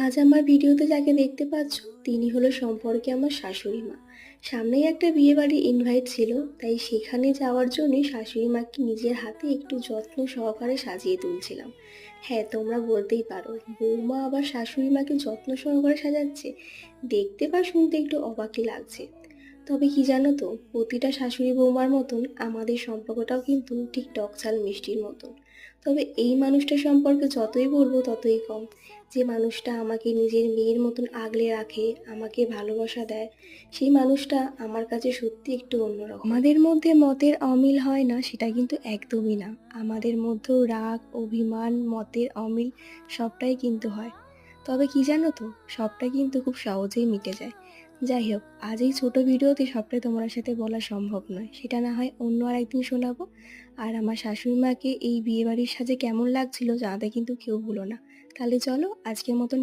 আজ আমার ভিডিওতে যাকে দেখতে পাচ্ছ তিনি হলো সম্পর্কে আমার শাশুড়ি মা। সামনেই একটা বিয়ে বাড়ির ইনভাইট ছিল, তাই সেখানে যাওয়ার জন্যই শাশুড়ি মাকে নিজের হাতে একটু যত্ন সহকারে সাজিয়ে তুলছিলাম। হ্যাঁ, তোমরা বলতেই পারো বৌমা আবার শাশুড়ি মাকে যত্ন সহকারে সাজাচ্ছে। দেখতে বা শুনতে একটু অবাকই লাগছে। তবে কি জানো তো, প্রতিটা শাশুড়ি বৌমার মতন আমাদের সম্পর্কটাও কিন্তু ঠিক টকঝাল মিষ্টির মতন। তবে এই মানুষটা সম্পর্কে যতই বলবো ততই কম। যে মানুষটা আমাকে নিজের মেয়ের মতন আগলে রাখে, আমাকে ভালোবাসা দেয়, সেই মানুষটা আমার কাছে সত্যি একটু অন্যরকম। আমাদের মধ্যে মতের অমিল হয় না সেটা কিন্তু একদমই না। আমাদের মধ্যেও রাগ, অভিমান, মতের অমিল সবটাই কিন্তু হয়। তবে কি জানো তো, সবটা কিন্তু খুব সহজেই মিটে যায়। যাই হোক, আজ এই ছোট ভিডিওতে সবটাই তোমার সাথে বলা সম্ভব নয়, সেটা না হয় অন্য আর একদিন শোনাবো। আর আমার শাশুড়ি মাকে এই বিয়েবাড়ির সাজে কেমন লাগছিল জানাতে কিন্তু কেউ ভুলো না। তাহলে চলো আজকের মতন